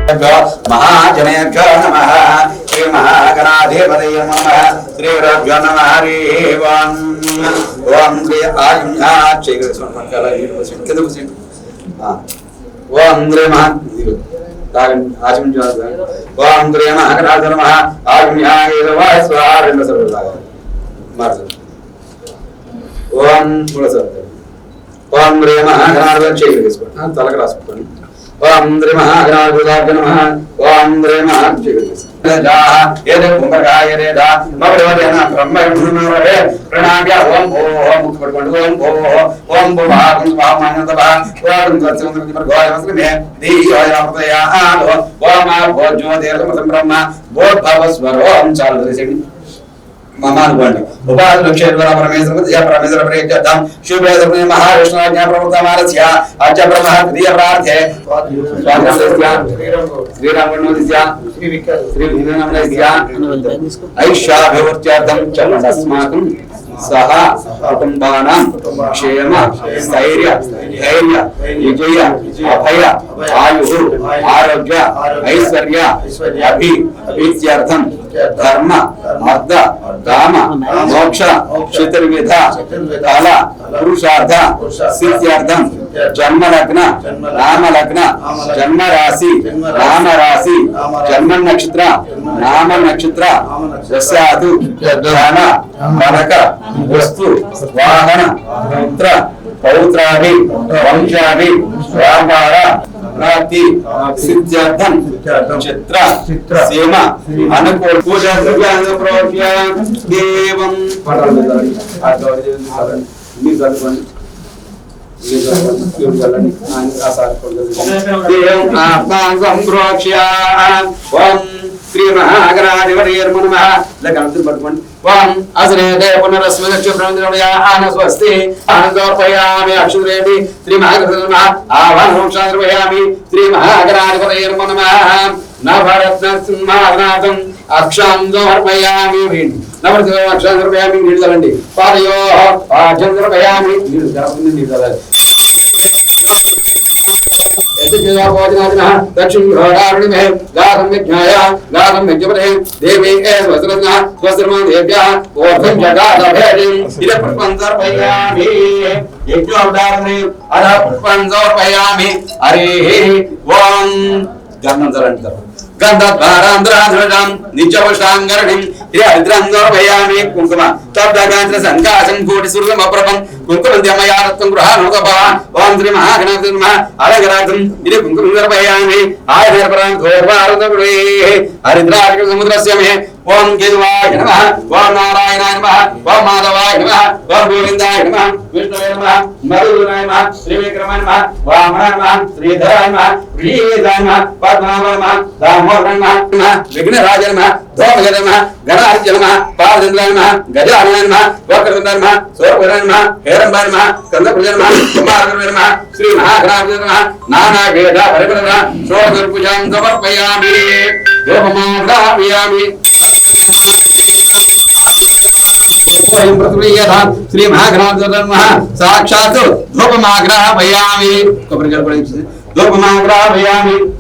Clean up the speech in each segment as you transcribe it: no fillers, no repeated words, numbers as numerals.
महाजनेभ्यो नमः श्री महागणाधिपतये नमः श्री गुरुभ्यो नमः हरि ओम श्री आयुष्या चेक समर्पण ओम श्री महा आचमन ओम श्री महागणाधिपतये नमः आयुष्या स्वाहा सर्वदा ओम ओम श्री महागणाधिपतये चेक तलक राసుకోండి ओम श्री महागणाधिपतये नमः ओम श्री महागणाधिपतये येदे कुंभकाय रेदा मवदेना ब्रह्मणुनवरे प्रणाम्य ओम ओम मुखपडकोंडु ओम ओम भवागं स्वामानंदभा ओम दर्शनंदि परगोय वस्मे दीयोयापतया आलो ओम भोजो देवतम ब्रह्म भोद्भवस्वर ओम चालुदेसेंడి ममानुगोंडि उपास लक्ष्यद्वारा परमेश्वर या परमेश्वर प्रेक्षतां शुभेदपुने महाविष्णुज्ञा प्रमुखमारस्य अच्च ब्रह्म द्वितीय प्रार्थे स्वागतस्य श्रीरामवर्णोदिस्य श्री विक्रमनामस्य ऐश्वर्याभिवृद्ध्यर्थं च अस्माकं सह कुटुंबानां क्षेम स्थैर्य धैर्य विजय अभय आयु आरोग्य ऐश्वर्य अभिवृद्ध्यर्थं धर्म अर्थ काम मोक्ष चतुर्विध फल पुरुषार्थ सिद्ध्यर्थं जन्म लग्न नाम लग्न जन्म राशि नाम राशि जन्म नक्षत्र नाम नक्षत्र दशादु धन कनक वस्तु वाहन पुत्र पौत्रादि वंशादि व्यापार प्राप्ति सिद्ध्यर्थं चित्र सीम अनुकूल पूजा द्रव्यान् प्रोक्ष्य देवं पठनम् श्री महागणाधिपतये नमः लग्नांतर पठकोंडि ओम अजनेदे पुनरस्मगच्छ ब्रह्मदेवया आनस्वस्ति आनंदोर्पयामि अक्षुरेणि श्री महागणाधिपतये नमः आवाहनोक्षाद्रवयामि श्री महागणाधिपतये नमः नवरत्न सिंहासनाथं अक्षांदोर्पयामि नवरत्न अक्षांदोर्पयामि निडलंడి पादयो आचंद्रपयामि निडलंడి दक्षिण घोड़ारण्य में गाधम विज्ञाय गाधम विज्ञपते देवी वस्त्रज्ञ वस्त्रमान देव्याः ओर्धं जगादभेदिं इद पुष्पंसर्पयामि यज्ञोपदारणे अध पुष्पंसर्पयामि हरिः ओम गन्धं धरणं गंधद्वारांध्राधृतं नित्यपुष्टांगरणिं हरिद्रांगोपयामि कुंकुम तब्दगांत्र संकाशं कोटि सुरगमप्रभं कुंकुमद्यमयारत्वं गृहाणोदभा ओम श्री महागणाधिपतये नमः अलगराजं इति कुंकुमर्पयामि आयर्परां घोरवारदगुणे हरिद्रार्क समुद्रस्य मे ओम केतवाय नमः ओम नारायणाय नमः ओम माधवाय नमः ओम गोविंदाय नमः विष्णुवे नमः मरुदनाय नमः श्रीविक्रमाय नमः वामनाय नमः श्रीधराय नमः प्रियदाय नमः पद्मनाभाय नमः दामोदराय नमः विघ्नराजाय नमः धूमकेतवे नमः गणार्चनाय नमः पार्वतीन्द्राय नमः गजाननाय नमः वक्रतुण्डाय नमः सूर्यपुत्राय नमः हेरम्बाय नमः स्कंदपुत्राय नमः कुमारगुरुवे नमः श्री महागणाधिपतये नमः नानावेद परिपूर्ण षोडशपूजां समर्पयामि धूपमाग्रापयामि श्री महागणाधिपतये नमः साक्षात् धूपमाग्रापयामि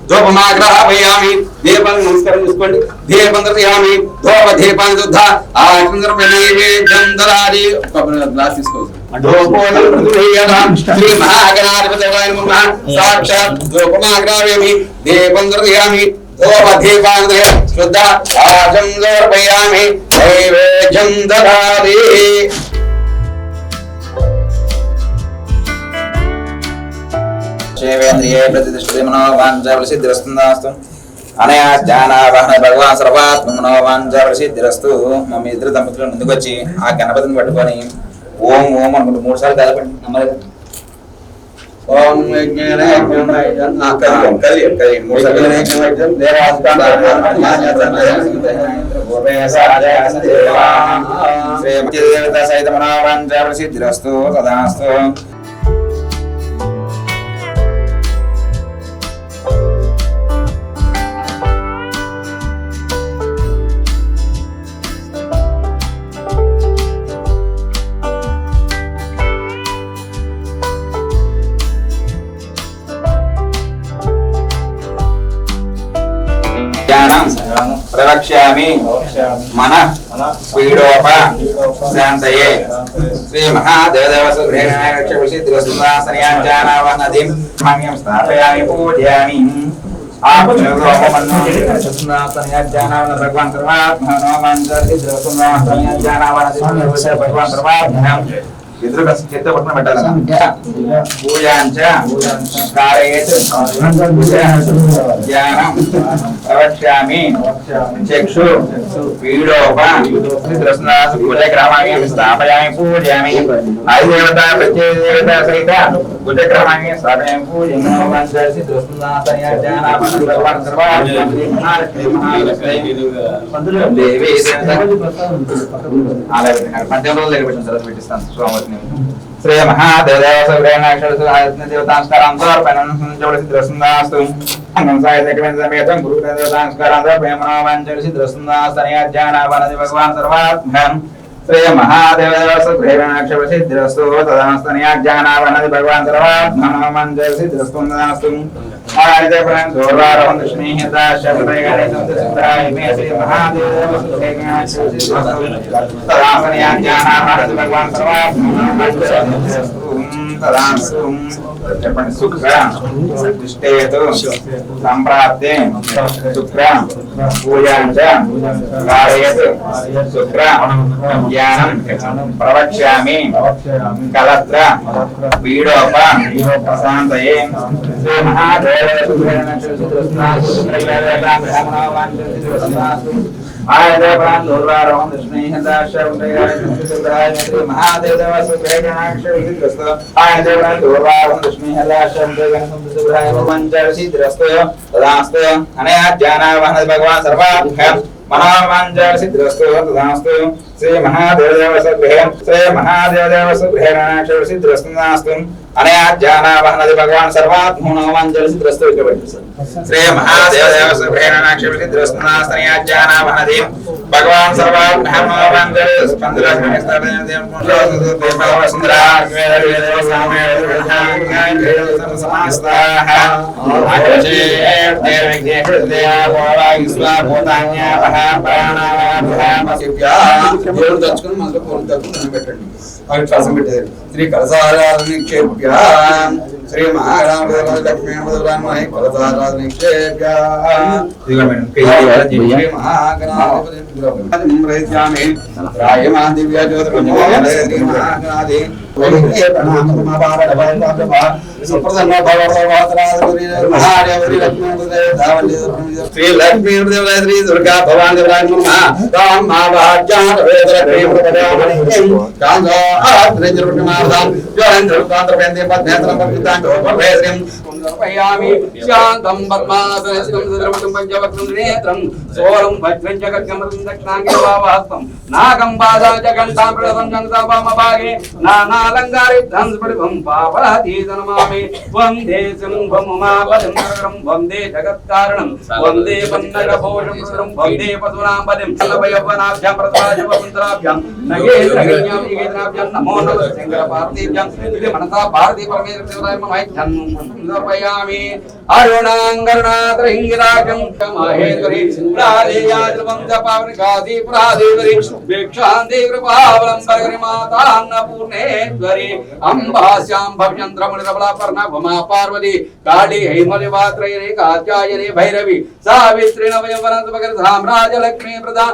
धूपमाग्रापयामि दीपं नमस्कारं చేసుకోండి दीपं दर्शयामि धूप दीपान शुद्ध आचमन नैवेद्यं ददामि ग्लास తీసుకోండి श्री महागणाधिपतये नमः साक्षात् धूपमाग्रापयामि दीपं दर्शयामि धूप दीपान शुद्ध आचमन समर्पयामि नैवेद्यं ददामि शिवेन्द्रिये प्रतिष्ठिते मनोवाञ्छाफलसिद्धिरस्तु अनया ज्ञानावाहन भगवान सर्वात्म मनोवाञ्छाफलसिद्धिरस्तु मम इద్దరు దంపతులు ముందుకు వచ్చి ఆ గణపతిని పట్టుకొని ఓం ఓం అనుకుంటూ 3 సార్లు కలపండి నమ్మలేదు ఓం విజ్ఞానే కలియం 3 సార్లు విజ్ఞానం దేవాస్కాంత దేవతా సహిత మనోవాञ्छाफलसिद्धिरस्तु తదాస్తు ప్రవక్ష్యామి మన పీడోప శాంతయే శ్రీ మహాదేవదేవసురేణాక్షవిషిద్రసుందాసనయాంజానావనదిం మాన్యం స్థాపయామి పూజయామి భగవాన్ చిత్తపట్నం పెట్టాలి పూజాంచ కారయేత్ జ్ఞానం ప్రవక్ష్యామి చక్షు పీడోప కుజగ్రామాన్ని స్థాపయామి పూజయామి ఆదిదేవత ప్రత్యేకదేవత సహిత కుజగ్రామాన్ని స్థాపయామి పూజయామి దేవి పంచమ రోజులు పెట్టిన తర్వాత పెట్టిస్తాను స్వామి శ్రీ మహాదేవదేవతాంస్కారం సమర్పణం సిద్రసుందాస్తు సమేతం గురుదేవతాంస్కారం సిద్రసుందాస్తనయాజ్ఞానావనది భగవాన్ సర్వాత్మం శ్రీ మహాదేవదేవసిద్రస్తు తదాస్తనయాజ్ఞానావనది భగవాన్ సర్వాత్మం సిద్రస్తునాస్తు సంప్రాప్తే శుక్ర పూజాంచ కారయత్ శుక్ర జ్ఞానం ప్రవక్ష్యామి కలత్ర పీడోప శాంతయే శ్రీ మహాదేవ భగవాన్ సర్వాభ్యం మనోవాంఛసిద్ధిరస్తు తదాస్తు శ్రీ మహాదేవదేవసుగృహేణాక్షసిద్ధిరస్తు అనయా జ్ఞానావహనది భగవాన్ సర్వాత్మనోవాంఛసిద్ధిరస్తు శ్రీ మహాదేవదేవసుగృహేణాక్షసిద్ధిరస్తు అనయా జ్ఞానావహనది భగవాన్ శ్రీ కలసారాధనిక్షేప్య శ్రీ మహారామలక్ష్మీ కలసారాధనిక్షేప్య శ్రీ మహాగణాధిపతి రాయమా దివ్య జ్యోతిర్మహాగణాధి శ్రీ లక్ష్మీ శ్రీ దుర్గా భవాని శాంతం పద్మాసనం పంచవక్రం నేత్రం సోరం భద్రం జగత్కమృతం దక్షిణాంగే భావాస్తం నాగం బాధాజగంతాం ప్రదం జంతామభాగే నానాలంకారి ధన్స్పడివం పాపరాధీతనమామి వందే సింహముమాపదం నగరం వందే జగత్కారణం వందే పన్నగభూషం వందే పశూనాం పదం సల్లవయవనాభ్యాం ప్రతాజవపుంతరాభ్యాం నగేంద్రగణ్యాం యుగేంద్రాభ్యాం నమో నమః శంకర పార్వతీభ్యాం ఇది మనసా భారతీ పరమేశ్వరాయ సమర్పయామి అరుణాంగరుణాద్రహింగిరాజం మహేశ్వరి ప్రాదేయాద్రవంత పావనికాది ప్రాదేవరి భిక్షాంతి కృపావలంబరగరి మాతా అన్నపూర్ణేశ్వరి అంబాస్యాం భవ్యంద్రమునిరబలా పర్ణభమా పార్వతి కాళీ హైమలివాత్రయనే కాత్యాయనే భైరవి సావిత్రి నవయవనంతమగర సామ్రాజ్యలక్ష్మీ ప్రదా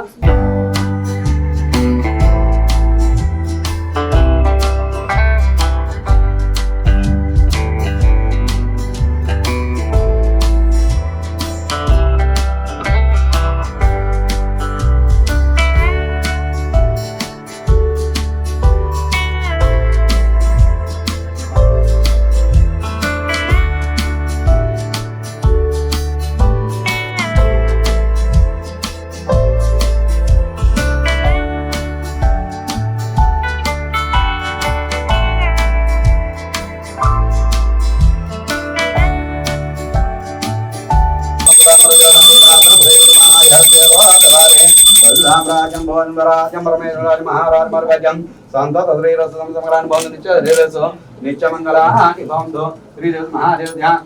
రాజం భవన్వరాజం పరమేశ్వరాజ మహారాజ మర్గజం సంత తద్రీరసం సమరాన్ భవన్ నిత్య ధీరసో నిత్య మంగళాని భవంతు శ్రీదేవ మహాదేవ ధ్యాన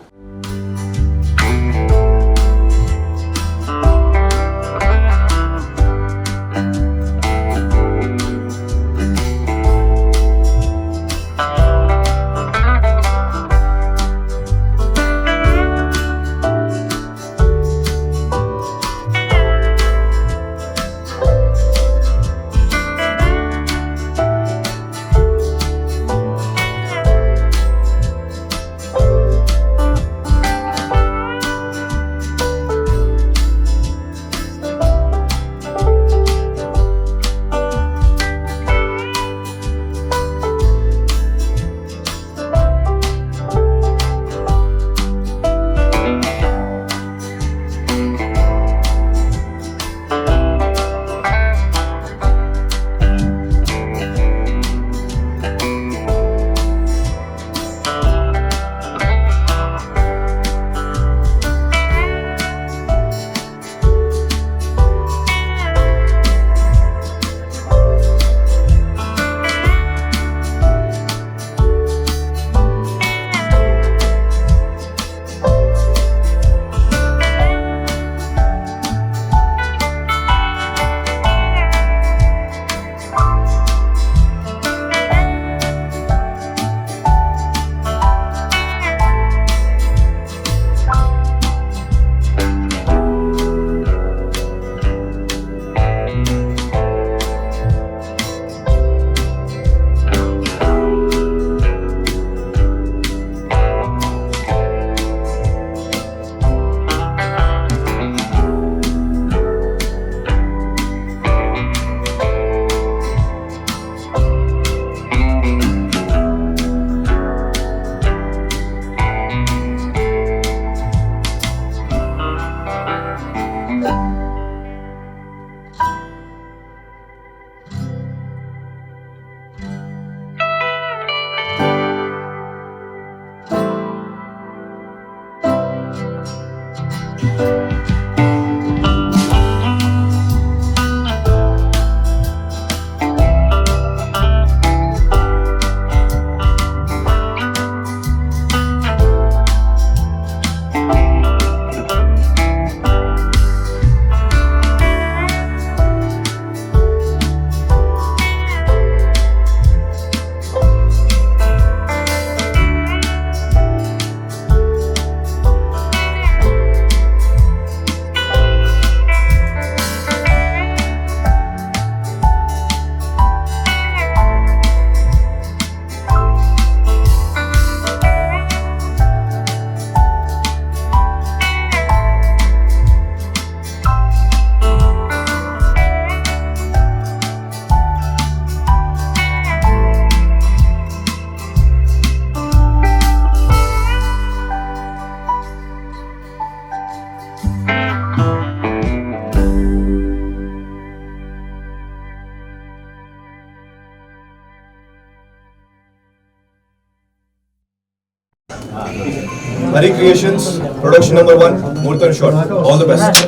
Hari Creations, production number 1, Murthan Short. All the best.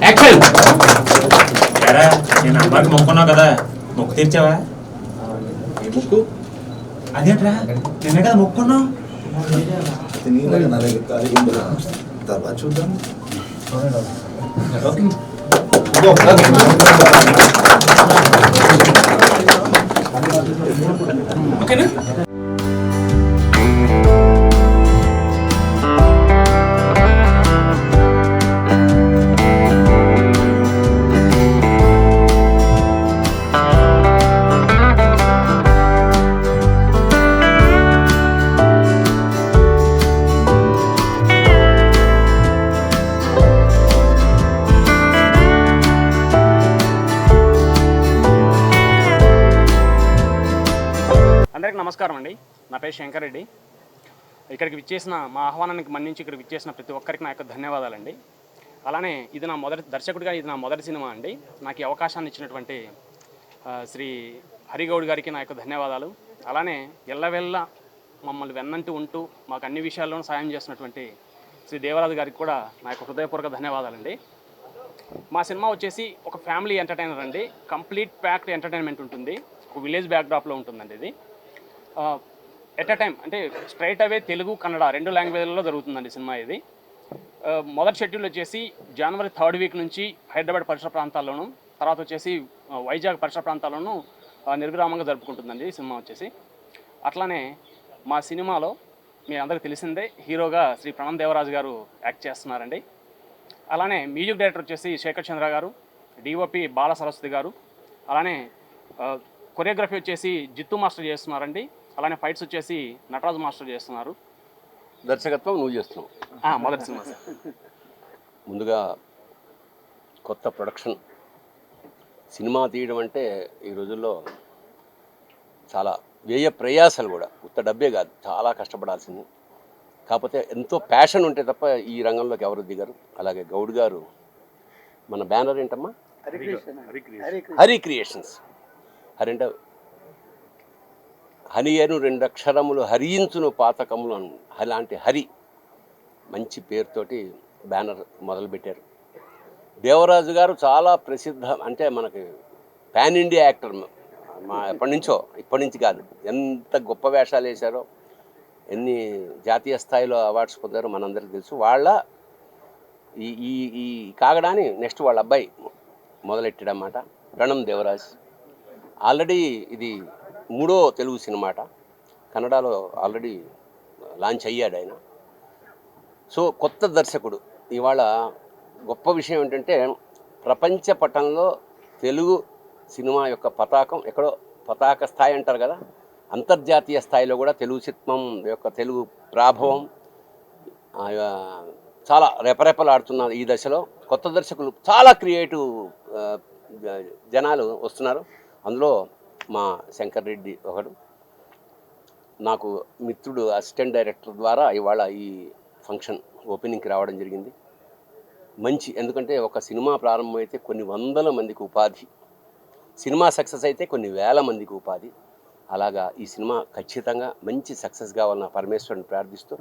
Action! ఎరా నేను అమ్మాయికి మొక్కున్నావు కదా మొక్కు తీర్చావా? ఏ ముక్కు? అదేంట్రా నిన్నే కదా మొక్కున్నావు. తర్వాత చూద్దాం. ఓకేనా? అందరికీ నమస్కారం అండి. నా పేరు శంకర్ రెడ్డి. ఇక్కడికి విచ్చేసిన మా ఆహ్వానానికి మన్నించి ఇక్కడికి విచ్చేసిన ప్రతి ఒక్కరికి నా యొక్క ధన్యవాదాలండి. అలానే ఇది నా మొదటి సినిమా అండి. నాకు ఈ అవకాశాన్ని ఇచ్చినటువంటి శ్రీ హరిగౌడ్ గారికి నా యొక్క ధన్యవాదాలు. అలానే ఎల్లవెల్ల మమ్మల్ని వెన్నంటూ ఉంటూ మాకు అన్ని విషయాల్లోనూ సాయం చేసినటువంటి శ్రీ దేవరాజు గారికి కూడా నా యొక్క హృదయపూర్వక ధన్యవాదాలండి. మా సినిమా వచ్చేసి ఒక ఫ్యామిలీ ఎంటర్టైనర్ అండి. కంప్లీట్ ప్యాక్డ్ ఎంటర్టైన్మెంట్ ఉంటుంది. ఒక విలేజ్ బ్యాక్డ్రాప్లో ఉంటుందండి ఇది. ఎట్ అ టైం అంటే స్ట్రైట్ అవే తెలుగు కన్నడ 2 లాంగ్వేజ్లలో జరుగుతుందండి సినిమా ఇది. మొదటి షెడ్యూల్ వచ్చేసి జనవరి 3rd వీక్ నుంచి హైదరాబాద్ పరిసర ప్రాంతాల్లోనూ, తర్వాత వచ్చేసి వైజాగ్ పరిసర ప్రాంతాల్లోనూ నిర్విరామంగా జరుపుకుంటుందండి ఈ సినిమా వచ్చేసి. అట్లానే మా సినిమాలో మీ అందరికీ తెలిసిందే హీరోగా శ్రీ ప్రణం దేవరాజు గారు యాక్ట్ చేస్తున్నారండి. అలానే మ్యూజిక్ డైరెక్టర్ వచ్చేసి శేఖర్ చంద్ర గారు, డిఓపి బాల సరస్వతి గారు, అలానే కొరియోగ్రఫీ వచ్చేసి జిత్తు మాస్టర్ చేస్తున్నారండి. అలానే ఫైట్స్ వచ్చేసి నటరాజు మాస్టర్ చేస్తున్నారు. దర్శకత్వం నువ్వు చేస్తున్నావు. మొదటి సినిమా సార్. ముందుగా కొత్త ప్రొడక్షన్ సినిమా తీయడం అంటే ఈ రోజుల్లో చాలా వ్యయ ప్రయాసాలు కూడా, ఉత్త డబ్బే కాదు, చాలా కష్టపడాల్సింది. కాకపోతే ఎంతో ప్యాషన్ ఉంటే తప్ప ఈ రంగంలోకి ఎవరు దిగరు. అలాగే గౌడ్ గారు, మన బ్యానర్ ఏంటమ్మా? హరి క్రియేషన్స్. హరి అంటే హని అను 2 అక్షరములు హరించును పాతకములు అను. అలాంటి హరి మంచి పేరుతోటి బ్యానర్ మొదలుపెట్టారు. దేవరాజు గారు చాలా ప్రసిద్ధ, అంటే మనకి పాన్ ఇండియా యాక్టర్. మా ఇప్పటి నుంచి కాదు, ఎంత గొప్ప వేషాలు వేశారో, ఎన్ని జాతీయ స్థాయిలో అవార్డ్స్ పొందారో మనందరికీ తెలుసు. వాళ్ళ ఈ ఈ ఈ కాగడాని నెక్స్ట్ వాళ్ళ అబ్బాయి మొదలెట్టాడన్నమాట, ప్రణం దేవరాజ్. ఆల్రెడీ ఇది 3వ తెలుగు సినిమాట. కన్నడలో ఆల్రెడీ లాంచ్ అయ్యాడు ఆయన. సో కొత్త దర్శకుడు. ఇవాళ గొప్ప విషయం ఏంటంటే ప్రపంచ పటంలో తెలుగు సినిమా యొక్క పతాకం ఎక్కడో, పతాక స్థాయి అంటారు కదా, అంతర్జాతీయ స్థాయిలో కూడా తెలుగు చిత్రం యొక్క తెలుగు ప్రాభవం చాలా రెపరెపలాడుతున్న ఈ దశలో కొత్త దర్శకులు, చాలా క్రియేటివ్ జనాలు వస్తున్నారు. అందులో మా శంకర్ రెడ్డి ఒకడు, నాకు మిత్రుడు, అసిస్టెంట్ డైరెక్టర్ ద్వారా ఇవాళ ఈ ఫంక్షన్ ఓపెనింగ్కి రావడం జరిగింది. మంచి, ఎందుకంటే ఒక సినిమా ప్రారంభమైతే కొన్ని వందల మందికి ఉపాధి, సినిమా సక్సెస్ అయితే కొన్ని వేల మందికి ఉపాధి. అలాగా ఈ సినిమా ఖచ్చితంగా మంచి సక్సెస్ కావాలని పరమేశ్వరుని ప్రార్థిస్తూ,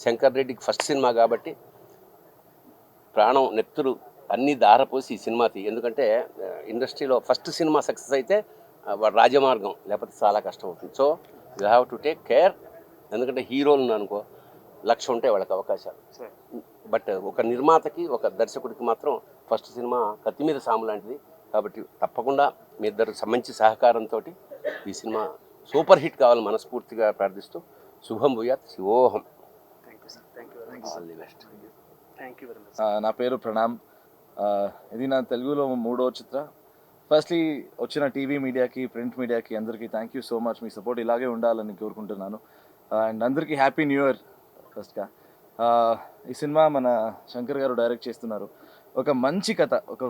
శంకర్ రెడ్డికి ఫస్ట్ సినిమా కాబట్టి ప్రాణం నెత్తురు అన్నీ దారపోసి ఈ సినిమా ఎందుకంటే ఇండస్ట్రీలో ఫస్ట్ సినిమా సక్సెస్ అయితే రాజమార్గం, లేకపోతే చాలా కష్టం అవుతుంది. So you have to take care. ఎందుకంటే హీరోలు అనుకో 1,00,000 ఉంటాయి వాళ్ళకి అవకాశాలు, బట్ ఒక నిర్మాతకి, ఒక దర్శకుడికి మాత్రం ఫస్ట్ సినిమా కత్తి మీద సాము లాంటిది. కాబట్టి తప్పకుండా మీ ఇద్దరు మంచి సహకారంతో ఈ సినిమా సూపర్ హిట్ కావాలని మనస్ఫూర్తిగా ప్రార్థిస్తూ, శుభం భూయాత్, శివోహం. All the best. నా పేరు ప్రణామ్. ఇది నా తెలుగులో 3వ చిత్ర. ఫస్ట్లీ వచ్చిన టీవీ మీడియాకి, ప్రింట్ మీడియాకి అందరికీ thank you so much. Me support ఇలాగే ఉండాలని కోరుకుంటున్నాను. అండ్ అందరికీ హ్యాపీ న్యూ ఇయర్. ఫస్ట్గా ఈ సినిమా మన శంకర్ గారు డైరెక్ట్ చేస్తున్నారు. ఒక మంచి కథ, ఒక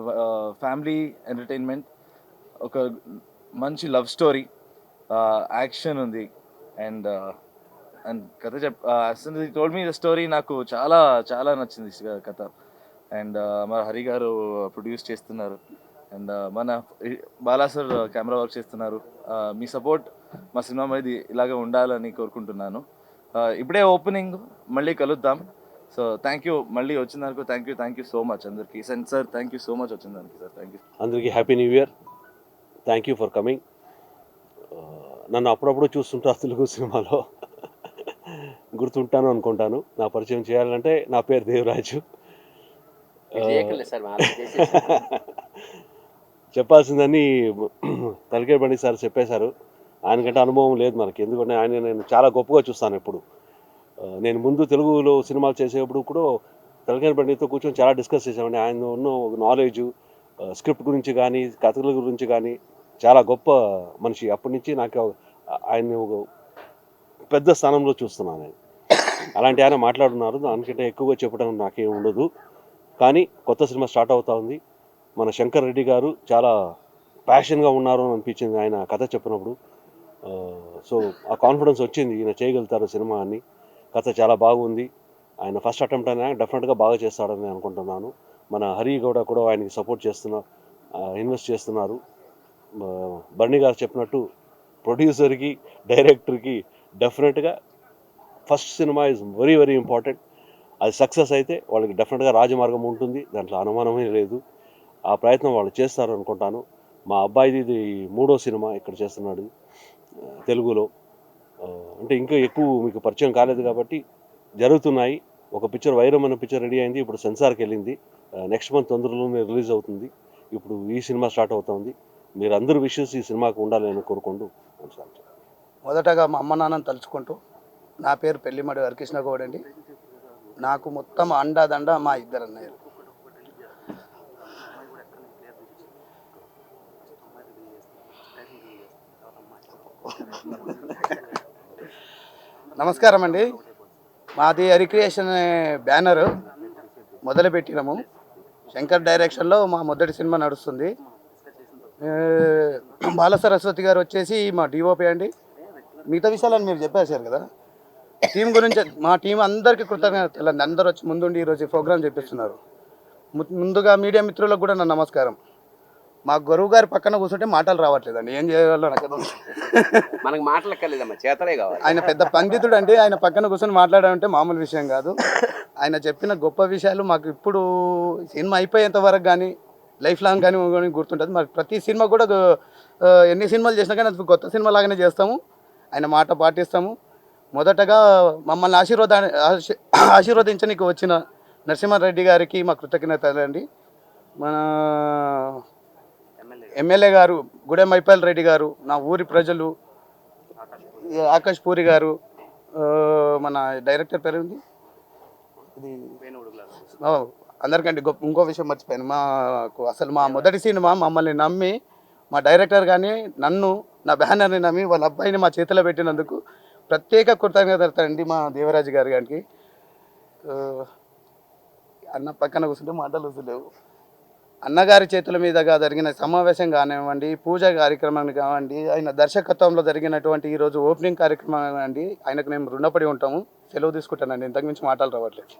ఫ్యామిలీ ఎంటర్టైన్మెంట్, ఒక మంచి లవ్ స్టోరీ, యాక్షన్ ఉంది. అండ్ కథ అసలు టోల్డ్ మీ ద స్టోరీ, నాకు చాలా చాలా నచ్చింది కథ. అండ్ మన హరి గారు ప్రొడ్యూస్ చేస్తున్నారు. అండ్ మన బాలా సార్ కెమెరా వర్క్ చేస్తున్నారు. మీ సపోర్ట్ మా సినిమా మీద ఇలాగే ఉండాలని కోరుకుంటున్నాను. ఇప్పుడే ఓపెనింగ్, మళ్ళీ కలుద్దాం. సో థ్యాంక్ యూ, మళ్ళీ వచ్చినందుకు థ్యాంక్ యూ సో మచ్ అందరికీ. Sir thank you so much వచ్చినందుకు సార్, థ్యాంక్ యూ. అందరికీ happy new year. Thank you for coming. నన్ను అప్పుడప్పుడు చూస్తుంటా తెలుగు సినిమాలో, గుర్తుంటాను అనుకుంటాను. నా పరిచయం చేయాలంటే నా పేరు దేవరాజు. చెప్పాల్సిందని తలకే బండి సార్ చెప్పేశారు. ఆయనకంటే అనుభవం లేదు మనకి, ఎందుకంటే ఆయన నేను చాలా గొప్పగా చూస్తాను ఎప్పుడు. నేను ముందు తెలుగులో సినిమాలు చేసేటప్పుడు కూడా తలకే బండితో కూర్చొని చాలా డిస్కస్ చేసామండి. ఆయన ఉన్న నాలెడ్జు స్క్రిప్ట్ గురించి కానీ కథల గురించి కానీ చాలా గొప్ప మనిషి. అప్పటి నుంచి నాకు ఆయన్ని ఒక పెద్ద స్థానంలో చూస్తున్నాను నేను. అలాంటి ఆయన మాట్లాడుతున్నారు, దానికంటే ఎక్కువగా చెప్పడం నాకేం ఉండదు. కానీ కొత్త సినిమా స్టార్ట్ అవుతా ఉంది. మన శంకర్ రెడ్డి గారు చాలా ప్యాషన్గా ఉన్నారు అని అనిపించింది ఆయన కథ చెప్పినప్పుడు. సో ఆ కాన్ఫిడెన్స్ వచ్చింది, ఈయన చేయగలుగుతారు సినిమా అని. కథ చాలా బాగుంది. ఆయన ఫస్ట్ అటెంప్ట్ అయినా డెఫినెట్గా బాగా చేస్తాడని అనుకుంటున్నాను. మన హరి గౌడ కూడా ఆయనకి సపోర్ట్ ఇన్వెస్ట్ చేస్తున్నారు. బర్నీ గారు చెప్పినట్టు ప్రొడ్యూసర్కి డైరెక్టర్కి డెఫినెట్గా first cinema is very very important. అది సక్సెస్ అయితే వాళ్ళకి డెఫినెట్గా రాజమార్గం ఉంటుంది, దాంట్లో అనుమానమే లేదు. ఆ ప్రయత్నం వాళ్ళు చేస్తారు అనుకుంటాను. మా అబ్బాయిది ఇది 3వ సినిమా ఇక్కడ చేస్తున్నాడు తెలుగులో. అంటే ఇంకా ఎక్కువ మీకు పరిచయం కాలేదు కాబట్టి జరుగుతున్నాయి. ఒక పిక్చర్ వైరం అనే పిక్చర్ రెడీ అయింది, ఇప్పుడు సెన్సార్కి వెళ్ళింది. నెక్స్ట్ మంత్ తొందరలోనే రిలీజ్ అవుతుంది. ఇప్పుడు ఈ సినిమా స్టార్ట్ అవుతుంది. మీరు అందరూ విషెస్ ఈ సినిమాకు ఉండాలని కోరుకుంటూ. మొదటగా మా అమ్మ నాన్నని తలుచుకుంటూ, నా పేరు పెళ్లిమడి హరికృష్ణ గౌడ్ అండి. నాకు మొత్తం అండాదండ మా ఇద్దరు అన్నయ్యలు. నమస్కారం అండి. మాది హరిక్రియేషన్ బ్యానర్ మొదలుపెట్టినాము. శంకర్ డైరెక్షన్లో మా మొదటి సినిమా నడుస్తుంది. బాల సరస్వతి గారు వచ్చేసి మా డిఓపి అండి. మిగతా విషయాలను మీరు చెప్పేశారు కదా. టీం గురించి మా టీం అందరికీ కృతజ్ఞతలు. అందరూ వచ్చి ముందుండి ఈరోజు ప్రోగ్రామ్ చేపిస్తున్నారు. ముందుగా మీడియా మిత్రులకు కూడా నా నమస్కారం. మా గురువు గారి పక్కన కూర్చుంటే మాటలు రావట్లేదండి, ఏం చేయాలో నాకు మనకు మాటలక్కర్లేదమ్మా, చేతలే కావాలి. ఆయన పెద్ద పండితుడు అండి. ఆయన పక్కన కూర్చొని మాట్లాడాలంటే మామూలు విషయం కాదు. ఆయన చెప్పిన గొప్ప విషయాలు మాకు ఇప్పుడు సినిమా అయిపోయేంత వరకు కానీ లైఫ్ లాంగ్ కానీ గుర్తుంటుంది. మరి ప్రతి సినిమా కూడా ఎన్ని సినిమాలు చేసినా కానీ అది కొత్త సినిమా లాగానే చేస్తాము. ఆయన మాట పాటిస్తాము. మొదటగా మమ్మల్ని ఆశీర్వదించడానికి వచ్చిన నరసింహారెడ్డి గారికి మా కృతజ్ఞతలు అండి. మన ఎమ్మెల్యే గారు గుడెం మైపాల్ రెడ్డి గారు, నా ఊరి ప్రజలు, ఆకాష్ పూరి గారు, మన డైరెక్టర్ పేరు ఉంది ఇది అందరికంటే ఇంకో విషయం మర్చిపోయాను. అసలు మా మొదటి సినిమా మమ్మల్ని నమ్మి మా డైరెక్టర్ కానీ నన్ను నా బ్యానర్ని నమ్మి వాళ్ళ అబ్బాయిని మా చేతిలో పెట్టినందుకు ప్రత్యేక కృతజ్ఞత అండి మా దేవరాజు గారి గారికి. అన్న పక్కన కూర్చుంటే మాటలు వస్తలేవు. అన్నగారి చేతుల మీదుగా జరిగిన సమావేశం కానివ్వండి, పూజ కార్యక్రమం కానివ్వండి, ఆయన దర్శకత్వంలో జరిగినటువంటి ఈరోజు ఓపెనింగ్ కార్యక్రమం కానివ్వండి, ఆయనకు మేము రుణపడి ఉంటాము. సెలవు తీసుకుంటానండి, ఇంతకుమించి మాటలు రావట్లేదు.